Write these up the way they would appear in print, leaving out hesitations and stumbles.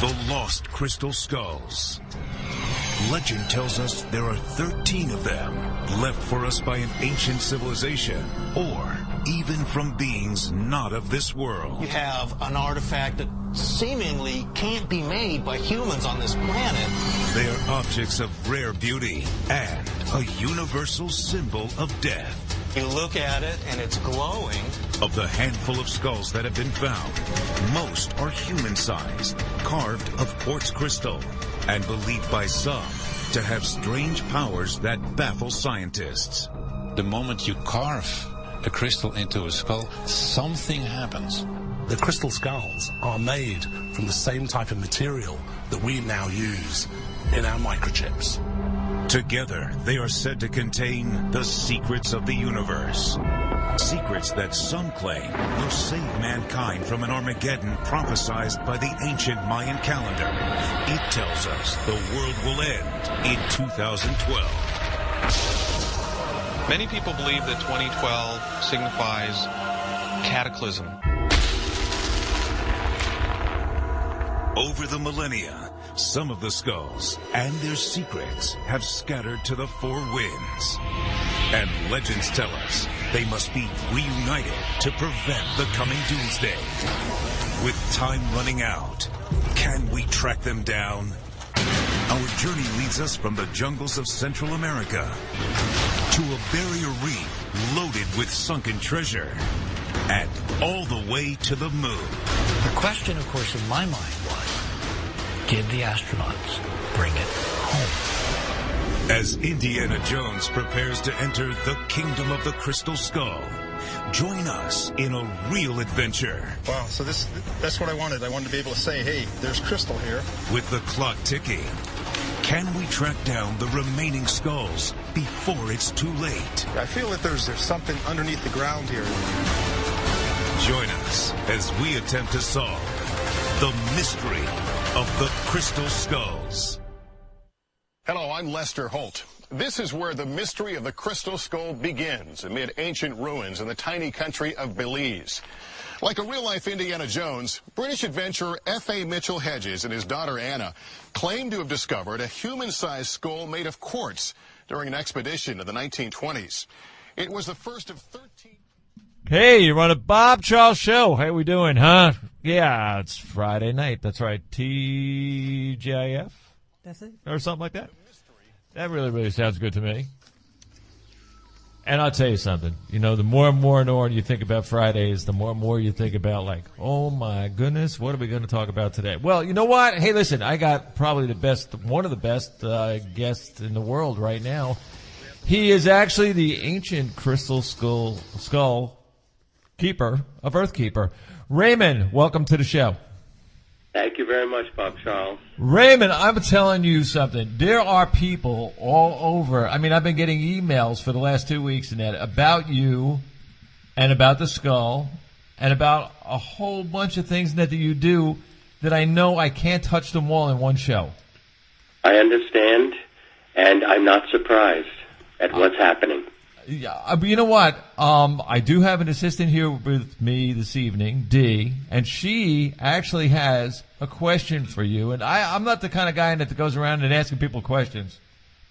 The lost crystal skulls. Legend tells us there are 13 of them left for us by an ancient civilization, or even from beings not of this world. You have an artifact that seemingly can't be made by humans on this planet. They are objects of rare beauty and a universal symbol of death. You look at it and it's glowing. Of the handful of skulls that have been found, most are human-sized, carved of quartz crystal, and believed by some to have strange powers that baffle scientists. The moment you carve a crystal into a skull, something happens. The crystal skulls are made from the same type of material that we now use in our microchips. Together, they are said to contain the secrets of the universe. Secrets that some claim will save mankind from an Armageddon prophesied by the ancient Mayan calendar. It tells us the world will end in 2012. Many people believe that 2012 signifies cataclysm. Over the millennia, some of the skulls and their secrets have scattered to the four winds. And legends tell us they must be reunited to prevent the coming doomsday. With time running out, can we track them down? Our journey leads us from the jungles of Central America to a barrier reef loaded with sunken treasure, and all the way to the moon. The question, of course, in my mind was, did the astronauts bring it home? As Indiana Jones prepares to enter the kingdom of the Crystal Skull, join us in a real adventure. Wow, so that's what I wanted. I wanted to be able to say, hey, there's crystal here. With the clock ticking, can we track down the remaining skulls before it's too late? I feel that there's something underneath the ground here. Join us as we attempt to solve the mystery of the Crystal Skulls. Hello, I'm Lester Holt. This is where the mystery of the Crystal Skull begins, amid ancient ruins in the tiny country of Belize. Like a real-life Indiana Jones, British adventurer F.A. Mitchell Hedges and his daughter Anna claim to have discovered a human-sized skull made of quartz during an expedition in the 1920s. It was the first of 13... Hey, you're on a Bob Charles show. How we doing, huh? Yeah, it's Friday night. That's right. TGIF? That's it. Or something like that. That really sounds good to me. And I'll tell you something. You know, the more and more you think about Fridays, the more and more you think about, like, oh, my goodness, what are we going to talk about today? Well, you know what? Hey, listen, I got probably one of the best guests in the world right now. He is actually the ancient crystal skull keeper of Earthkeeper. Raymond, welcome to the show. Thank you very much, Bob Charles. Raymond, I'm telling you something. There are people all over. I mean, I've been getting emails for the last 2 weeks and that about you and about the skull and about a whole bunch of things that you do that I know I can't touch them all in one show. I understand, and I'm not surprised at what's happening. Yeah, you know what? I do have an assistant here with me this evening, Dee, and she actually has a question for you. And I'm not the kind of guy that goes around and asking people questions,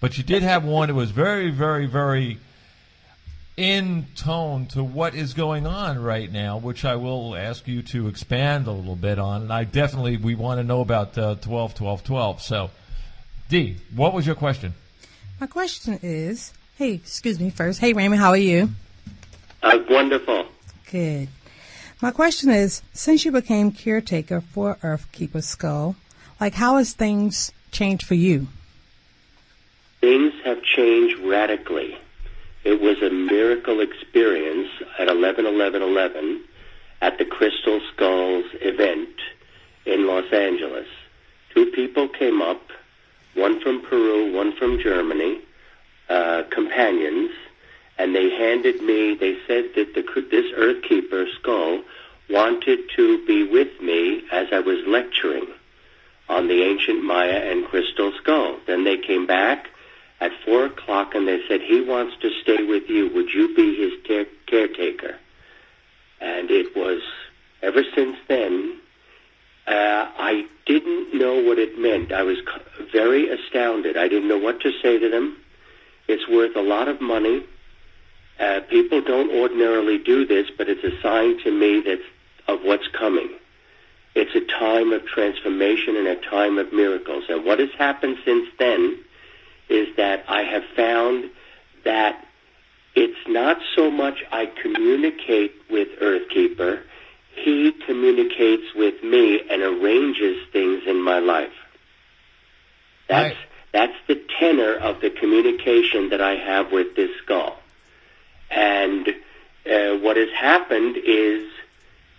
but she did have one that was very, very, very in tone to what is going on right now, which I will ask you to expand a little bit on. And we want to know about 12-12-12. So, Dee, what was your question? My question is... Hey, excuse me first. Hey, Raymond, how are you? Wonderful. Good. My question is, since you became caretaker for Earthkeeper Skull, how has things changed for you? Things have changed radically. It was a miracle experience at 11/11/11 at the Crystal Skulls event in Los Angeles. 2 people came up, one from Peru, one from Germany, companions, and they said that this Earthkeeper skull wanted to be with me as I was lecturing on the ancient Maya and crystal skull. Then they came back at 4 o'clock and they said, he wants to stay with you. Would you be his caretaker? And it was, ever since then, I didn't know what it meant. I was very astounded. I didn't know what to say to them. It's worth a lot of money. People don't ordinarily do this, but it's a sign to me of what's coming. It's a time of transformation and a time of miracles. And what has happened since then is that I have found that it's not so much I communicate with Earthkeeper. He communicates with me and arranges things in my life. That's the tenor of the communication that I have with this skull. And what has happened is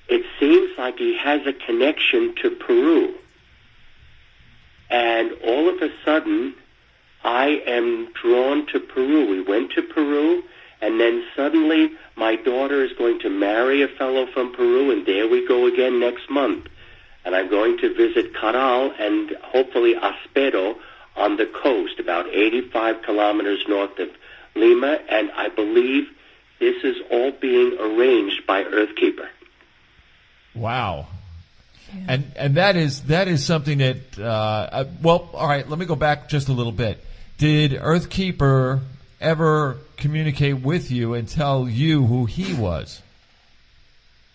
it seems like he has a connection to Peru. And all of a sudden, I am drawn to Peru. We went to Peru, and then suddenly my daughter is going to marry a fellow from Peru, and there we go again next month. And I'm going to visit Caral and hopefully Aspero on the coast, about 85 kilometers north of Lima, and I believe this is all being arranged by Earthkeeper. Wow. Yeah. And that is something that, well, all right, let me go back just a little bit. Did Earthkeeper ever communicate with you and tell you who he was?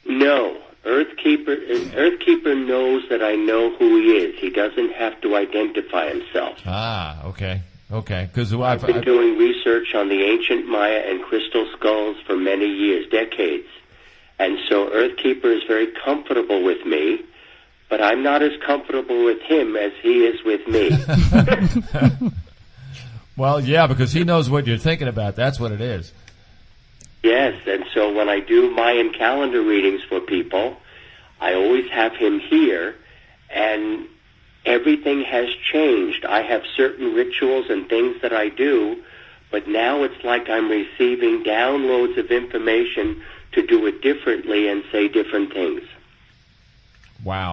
No. Earthkeeper knows that I know who he is. He doesn't have to identify himself. Ah, okay. Okay. Because I've been doing research on the ancient Maya and crystal skulls for many years, decades. And so Earthkeeper is very comfortable with me, but I'm not as comfortable with him as he is with me. Well, yeah, because he knows what you're thinking about. That's what it is. Yes, and so when I do Mayan calendar readings for people, I always have him here, and everything has changed. I have certain rituals and things that I do, but now it's like I'm receiving downloads of information to do it differently and say different things. Wow.